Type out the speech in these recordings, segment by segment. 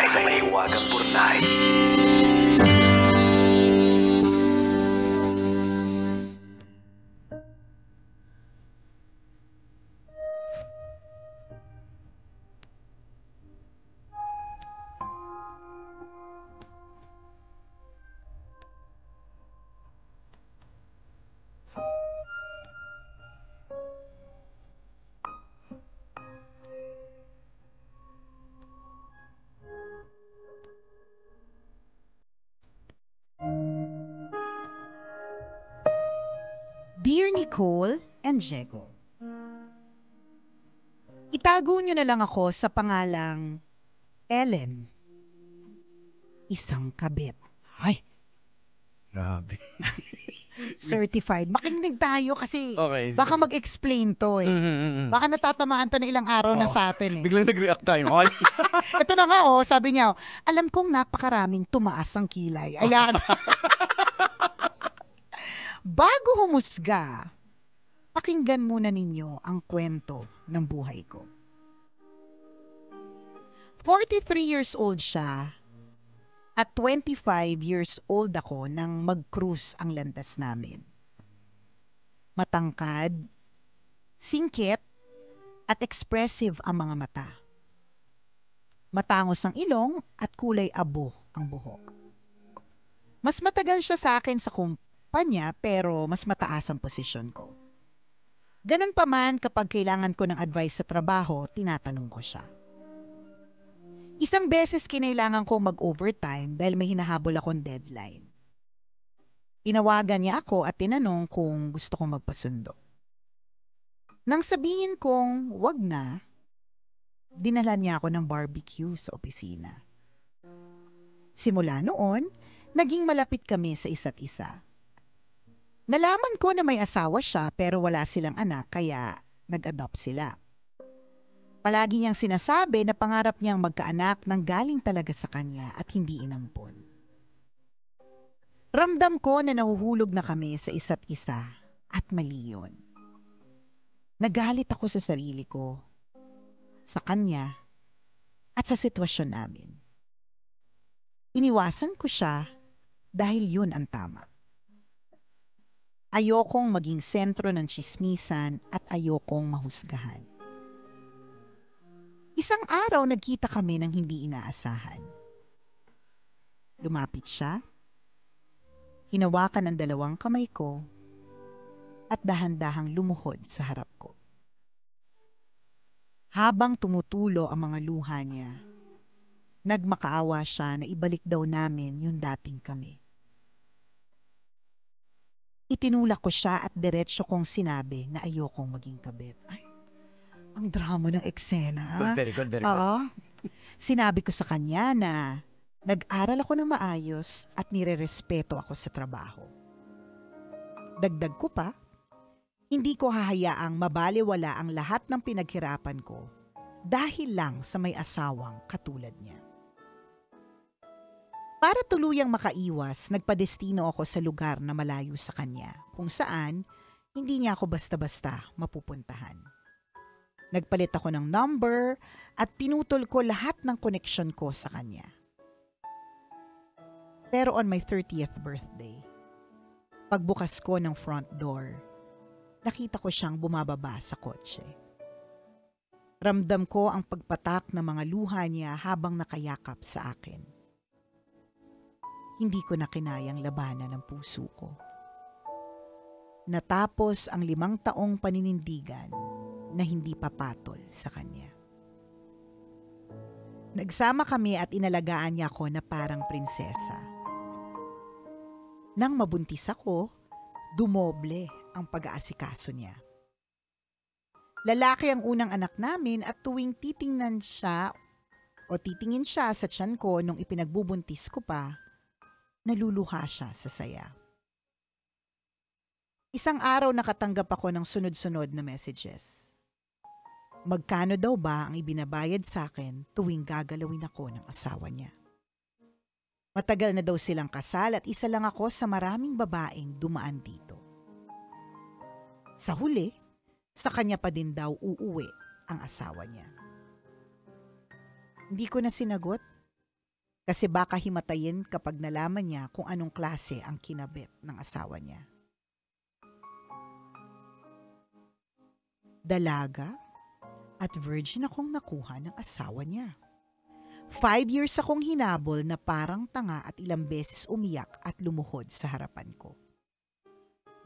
sa may Hiwagang Burnay. Dear Nicole and Diego, itago niyo na lang ako sa pangalang Ellen, isang kabit. Ay, grabe. Certified. Makinig tayo kasi Okay. baka mag-explain to eh. Baka natatamaan to na ilang araw na sa atin eh. Biglang nag-react tayo. Ay. Ito na nga sabi niya, alam kong napakaraming tumaas ang kilay. Ayan. Bago humusga, pakinggan muna ninyo ang kwento ng buhay ko. 43 years old siya at 25 years old ako nang mag-cruise ang landas namin. Matangkad, singkit, at expressive ang mga mata. Matangos ang ilong at kulay abo ang buhok. Mas matagal siya sa akin sa kumpanya pero mas mataas ang posisyon ko. Ganun pa man kapag kailangan ko ng advice sa trabaho, tinatanong ko siya. Isang beses kinailangan kong mag-overtime dahil may hinahabol akong deadline. Tinawagan niya ako at tinanong kung gusto kong magpasundo. Nang sabihin kong wag na, dinala niya ako ng barbecue sa opisina. Simula noon, naging malapit kami sa isa't isa. Nalaman ko na may asawa siya pero wala silang anak kaya nag-adopt sila. Palagi niyang sinasabi na pangarap niyang magkaanak nang galing talaga sa kanya at hindi inampon. Ramdam ko na nahuhulog na kami sa isa't isa at mali yun. Nagalit ako sa sarili ko, sa kanya, at sa sitwasyon namin. Iniwasan ko siya dahil yun ang tama. Ayokong maging sentro ng tsismisan at ayokong mahusgahan. Isang araw nagkita kami ng hindi inaasahan. Lumapit siya, hinawakan ang dalawang kamay ko, at dahan-dahang lumuhod sa harap ko. Habang tumutulo ang mga luha niya, nagmakaawa siya na ibalik daw namin yung dating kami. Itinulak ko siya at diretsyo kong sinabi na ayokong maging kabit. Ay, ang drama ng eksena. Very good, very good. Oo. Sinabi ko sa kanya na nag-aral ako ng maayos at nirerespeto ako sa trabaho. Dagdag ko pa, hindi ko hahayaang mabaliwala ang lahat ng pinaghirapan ko dahil lang sa may asawang katulad niya. Para tuluyang makaiwas, nagpadestino ako sa lugar na malayo sa kanya, kung saan hindi niya ako basta-basta mapupuntahan. Nagpalit ako ng number at pinutol ko lahat ng koneksyon ko sa kanya. Pero on my 30th birthday, pagbukas ko ng front door, nakita ko siyang bumababa sa kotse. Ramdam ko ang pagpatak ng mga luha niya habang nakayakap sa akin. Hindi ko na kinayang labanan ng puso ko. Natapos ang 5 taong paninindigan na hindi papatol sa kanya. Nagsama kami at inalagaan niya ako na parang prinsesa. Nang mabuntis ako, dumoble ang pag-aasikaso niya. Lalaki ang unang anak namin at tuwing titingin siya sa tiyan ko nung ipinagbubuntis ko pa, naluluha siya sa saya. Isang araw nakatanggap ako ng sunod-sunod na messages. Magkano daw ba ang ibinabayad sa akin tuwing gagalawin ako ng asawa niya? Matagal na daw silang kasal at isa lang ako sa maraming babaeng dumaan dito. Sa huli, sa kanya pa din daw uuwi ang asawa niya. Hindi ko na sinagot Kasi baka himatayin kapag nalaman niya kung anong klase ang kinabit ng asawa niya. Dalaga at virgin akong nakuha ng asawa niya. 5 years akong hinabol na parang tanga at ilang beses umiyak at lumuhod sa harapan ko.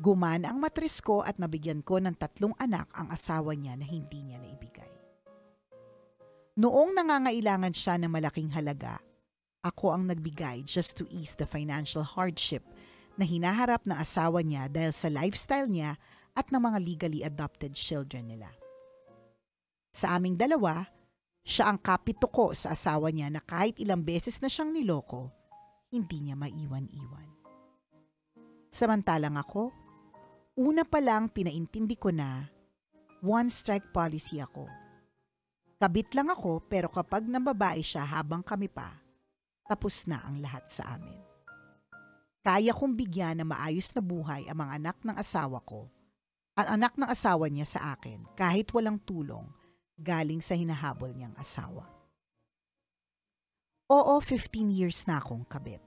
Gumana ang matris ko at nabigyan ko ng 3 anak ang asawa niya na hindi niya naibigay. Noong nangangailangan siya ng malaking halaga, ako ang nagbigay just to ease the financial hardship na hinaharap ng asawa niya dahil sa lifestyle niya at ng mga legally adopted children nila. Sa aming dalawa, siya ang kapito ko sa asawa niya na kahit ilang beses na siyang niloko, hindi niya maiwan-iwan. Samantalang ako, una pa lang pinaintindi ko na one-strike policy ako. Kabit lang ako pero kapag nababae siya habang kami pa, tapos na ang lahat sa amin. Kaya kong bigyan ng maayos na buhay ang mga anak ng asawa ko, ang anak ng asawa niya sa akin kahit walang tulong galing sa hinahabol niyang asawa. Oo, 15 years na akong kabit.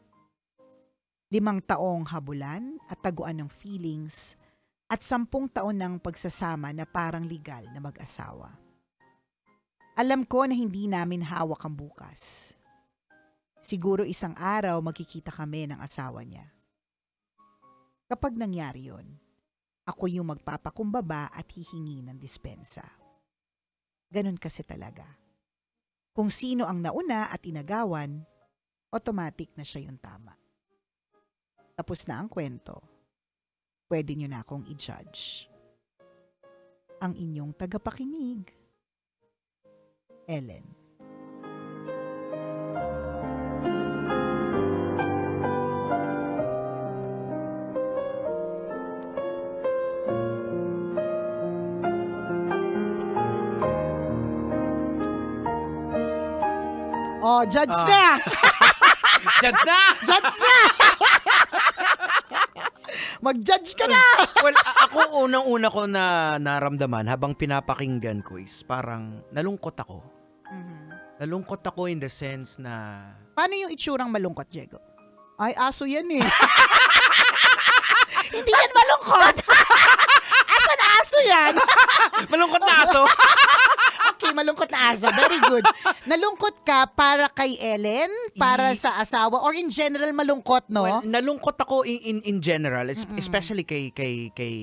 5 taong habulan at taguan ng feelings at 10 taon ng pagsasama na parang legal na mag-asawa. Alam ko na hindi namin hawak ang bukas. Siguro isang araw magkikita kami ng asawa niya. Kapag nangyari yon, ako yung magpapakumbaba at hihingi ng dispensa. Ganon kasi talaga. Kung sino ang nauna at inagawan, automatic na siya yung tama. Tapos na ang kwento. Pwede niyo na akong i-judge. Ang inyong tagapakinig, Ellen. Oh, judge na! Judge na! Judge na! Mag-judge ka na! Well, ako unang-una ko na naramdaman habang pinapakinggan ko is parang nalungkot ako. Nalungkot ako in the sense na... Paano yung itsurang malungkot, Diego? Ay, aso yan eh. Hindi yan malungkot! Asan aso yan? Malungkot na aso? Okay, malungkot na aso. Very good. Nalungkot ka para kay Ellen? Para sa asawa? Or in general malungkot, no? Well, nalungkot ako in general, especially kay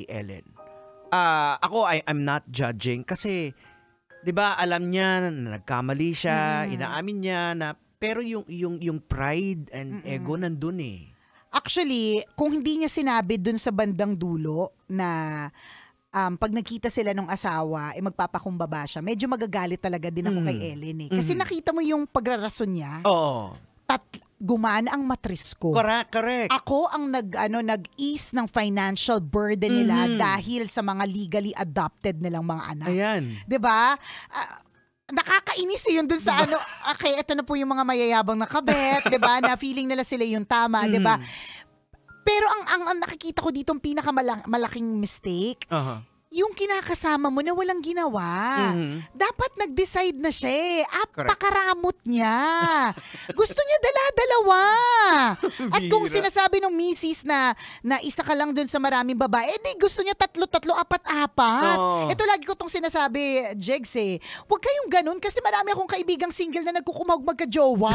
Ellen. Ako, I'm not judging kasi, di ba, alam niya na nagkamali siya, inaamin niya na, pero yung pride and ego nandun eh. Actually, kung hindi niya sinabi dun sa bandang dulo na pag nakita sila ng asawa, magpapakumbaba siya, medyo magagalit talaga din ako kay Ellen eh. Kasi nakita mo yung pagrarason niya. Oo. Gumana ang matris ko. Correct. Ako ang nag-ease ng financial burden nila dahil sa mga legally adopted nilang mga anak. Ayan. 'Di ba? Nakakainis yun dun sa okay, ito na po yung mga mayayabang na kabet, 'di ba? Na feeling nila sila yung tama, 'di ba? Pero ang nakikita ko dito ang pinakamalaking mistake, yung kinakasama mo na walang ginawa. Dapat nag-decide na siya eh. Apakaramot niya. Gusto niya dala-dalawa. At kung sinasabi ng misis na isa ka lang dun sa maraming babae, di gusto niya 3, 4, 4. Ito lagi ko tong sinasabi, Jegs eh. Huwag kayong ganun kasi marami akong kaibigang single na nagkukumawag magka-jowa.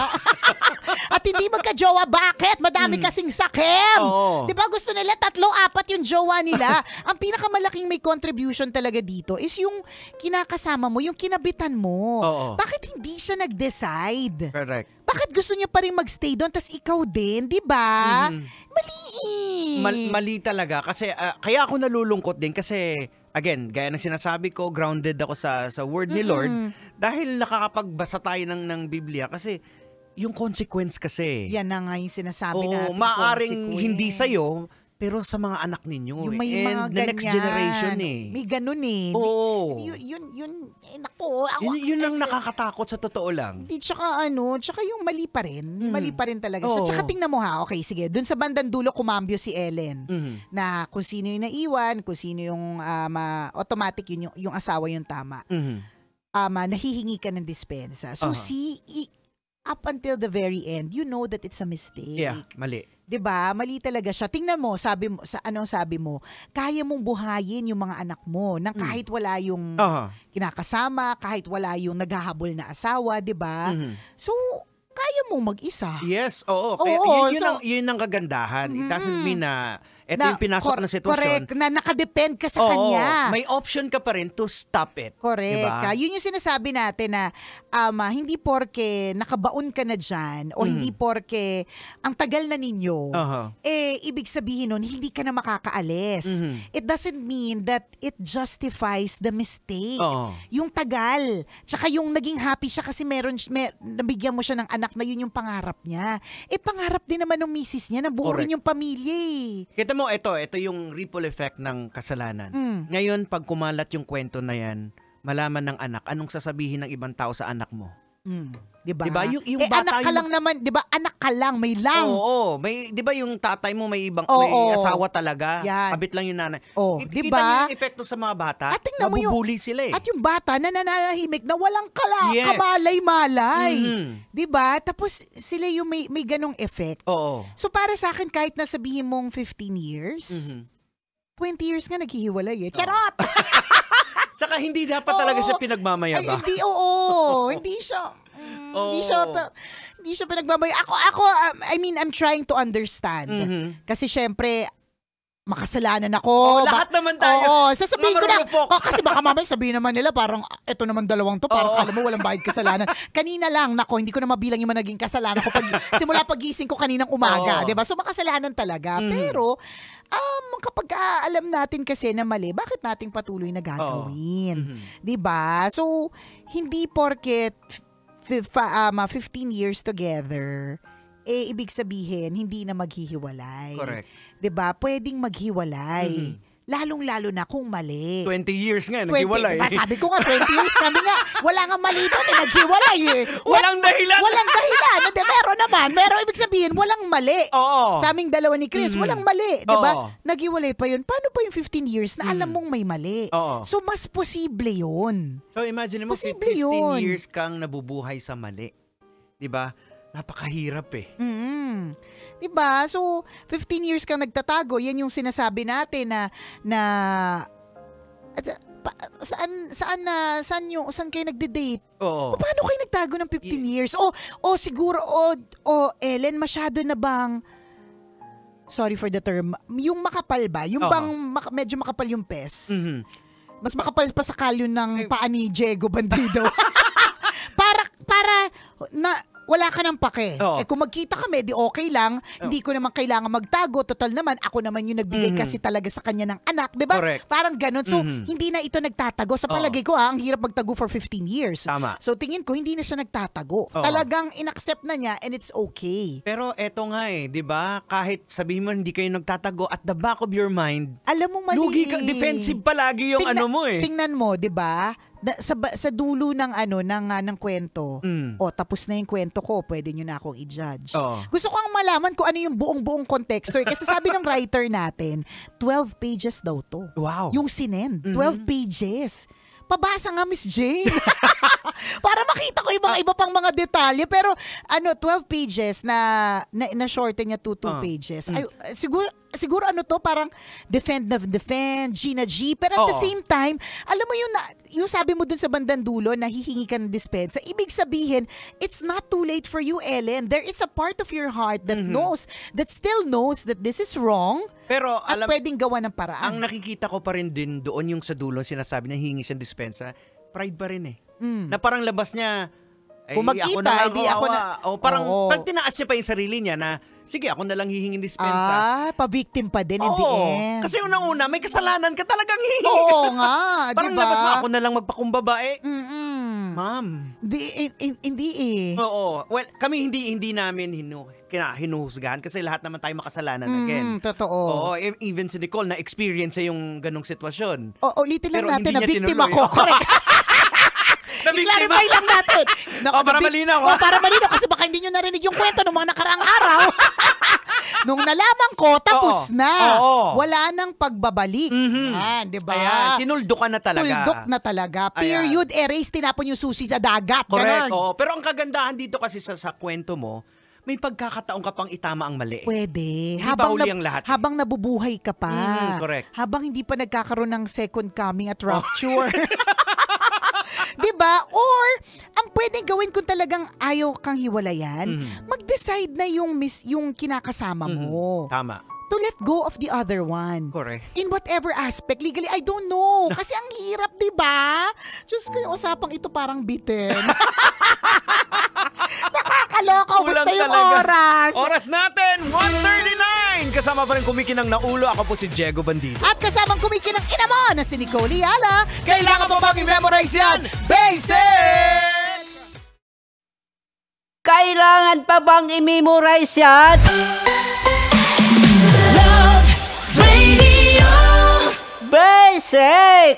At hindi magka-jowa. Bakit? Madami kasing sakim. Di ba gusto nila 3, 4 yung jowa nila. Ang pinakamalaking may contribution talaga dito is yung kinakasama mo, yung kinabitan mo. Bakit hindi siya nag-decide? Correct. Bakit gusto niya pa rin magstay doon tas ikaw din, di ba? Mali. Mali talaga kasi kaya ako nalulungkot din kasi again, gaya ng sinasabi ko, grounded ako sa word ni Lord dahil nakakapagbasa tayo ng Biblia kasi yung consequence kasi. Yan na nga yung sinasabi natin. Maaring hindi sa'yo, pero sa mga anak ninyo. Yung may and mga the next generation eh. May ganun eh. Oo. Yun, naku. Yun ang nakakatakot sa totoo lang. Tsaka yung mali pa rin. Mali pa rin talaga siya. Tsaka tingnan mo ha, okay, sige. Dun sa bandang dulo, kumambyo si Ellen. Na kung sino yung naiwan, kung sino yung automatic yung asawa yung tama. Nahihingi ka ng dispensa. So up until the very end, you know that it's a mistake. Yeah, mali. 'Di ba? Mali talaga siya. Tingnan mo, sabi mo sa anong sabi mo, kaya mong buhayin yung mga anak mo nang kahit wala yung kinakasama, kahit wala yung naghahabol na asawa, 'di ba? So, kaya mong mag-isa. Yes, oo. Kaya yun ang kagandahan. It doesn't mean na ito yung pinasok na sitwasyon. Correct, na nakadepend ka sa kanya. May option ka pa rin to stop it. Correct. Diba? Yun yung sinasabi natin na hindi porke nakabaon ka na dyan o hindi porke ang tagal na ninyo, ibig sabihin nun, hindi ka na makakaalis. It doesn't mean that it justifies the mistake. Yung tagal. Tsaka yung naging happy siya kasi nabigyan mo siya ng anak na yun yung pangarap niya. Pangarap din naman ng misis niya na buuin yung pamilya Kita mo, ito yung ripple effect ng kasalanan. Ngayon, pag kumalat yung kwento na yan, malaman ng anak, anong sasabihin ng ibang tao sa anak mo? Diba? Yung bata, anak ka lang naman, diba? Anak ka lang, may lang. Oo. May, diba yung tatay mo may may asawa talaga? Yan. Kabit lang yung nanay. Diba? Kita niyo yung epekto sa mga bata? At tingnan mo mabubuli sila At yung bata na nananahimik na walang kamalay-malay. Diba? Tapos sila yung may ganong effect. So para sa akin, kahit nasabihin mong 15 years, 20 years nga naghihiwalay Charot! Saka hindi dapat talaga siya pinagmamayabang. Hindi siya. Hindi siya pinagmamayabang. Ako, I mean, I'm trying to understand. Kasi syempre, makasalanan ako. Lahat naman tayo. Sasabihin ko na. Kasi baka mamaya sabihin naman nila parang eto naman dalawang to. Parang alam mo walang bayad kasalanan. Kanina lang, hindi ko na mabilang yung naging kasalanan ko simula pagising ko kaninang umaga. Diba? So makasalanan talaga. Pero, kapag alam natin kasi na mali, bakit nating patuloy na gagawin? Diba? So, hindi porket 15 years together, ibig sabihin, hindi na maghihiwalay. Correct. 'Di ba? Pwedeng maghiwalay. Lalong-lalo na kung mali. 20 years nga, naghiwalay. Diba? Sabi ko nga, 20 years kami nga. Wala nga mali doon, naghiwalay Walang dahilan. Walang dahilan. Meron naman. Pero ibig sabihin, walang mali. Sa aming dalawa ni Chris, walang mali. Diba? Naghiwalay pa yun. Paano pa yung 15 years na alam mong may mali? So, mas posible yun. So, imagine mo, 15 years kang nabubuhay sa mali. Diba? Napakahirap Diba? So, 15 years kang nagtatago, yan yung sinasabi natin na saan kayo nagde-date? Paano kayo nagtago ng 15 years? Siguro, Ellen, masyado na bang, sorry for the term, yung makapal ba? Yung bang medyo makapal yung pes? Mas makapal pa sa kalyo ng paa ni Diego Bandido. para wala ka ng pake. Kung magkita kami, di okay lang. Hindi ko naman kailangan magtago. Total naman, ako naman yung nagbigay kasi talaga sa kanya ng anak. Diba? Correct. Parang ganun. So, hindi na ito nagtatago. Sa palagay ko, ang hirap magtago for 15 years. Tama. So, tingin ko, hindi na siya nagtatago. Talagang inaccept na niya and it's okay. Pero eto nga diba? Kahit sabihin mo hindi kayo nagtatago, at the back of your mind, alam mo mali. Lugi ka, defensive palagi yung Tingnan mo, diba? Sa dulo ng ng kwento. Tapos na yung kwento ko, pwede nyo na akong i-judge. Gusto ko ang malaman kung ano yung buong konteksto. Kasi sabi ng writer natin, 12 pages daw to. Wow. Yung sinend, 12 pages. Pabasa nga, Miss Jane. Para makita ko yung mga iba pang mga detalye. Pero 12 pages na shorten niya to 2 pages. Ay, siguro parang defend, G na G. Pero at the same time, alam mo yung sabi mo dun sa bandang dulo na hihingi ka ng dispensa, ibig sabihin, it's not too late for you, Ellen. There is a part of your heart that still knows that this is wrong. Pero at pwedeng gawa ng paraan. Ang nakikita ko pa rin din doon yung sa dulo, sinasabi na hihingi siyang dispensa, pride pa rin Na parang labas niya, kung magkita, parang pag tinaas niya pa yung sarili niya na, sige, ako na lang hihingin dispensa. Pa-victim pa din in the end. Kasi unang-una, may kasalanan ka talagang hihingi. Oo nga, parang diba? labas mo, ako na lang magpakumbaba Ma'am. Hindi Oo. Well, kami hindi namin hinuhusgahan kasi lahat naman tayo makasalanan again. Totoo. Oo, even si Nicole na-experience yung ganong sitwasyon. Ulitin lang pero natin na niya victim tinuloy. ako. Correct. I-clarify lang natin. Para malinaw. Para malinaw kasi baka hindi nyo narinig yung kwento ng mga nakaraang araw. Nung nalaman ko, tapos na. Oo. Wala nang pagbabalik. Di ba? Ayan, tinuldo ka na talaga. Tuldok na talaga. Period, erase, tinapon yung susi sa dagat. Correct. Ganon. Pero ang kagandahan dito kasi sa kwento mo, may pagkakataon ka pang itama ang mali. Pwede. Hindi pa huli ang lahat. Habang nabubuhay ka pa. Correct. Habang hindi pa nagkakaroon ng second coming at rapture. Diba? Or, ang pwedeng gawin kung talagang ayaw kang hiwalayan, mag-decide na yung kinakasama mo. Tama. To let go of the other one. Correct. In whatever aspect. Legally, I don't know. Kasi ang hirap, diba? Diyos ko, yung usapang ito parang bitin. Nakakaloka. Basta yung oras. Oras natin, 1:39. Kasama pa rin kumikinang naulo. Ako po si Diego Bandido. At kasamang kumikinang ina mo na si Nicole Yala. Kailangan pa bang i-memorize yan? Basic! Kailangan pa bang i-memorize yan? Love Radio. Basic!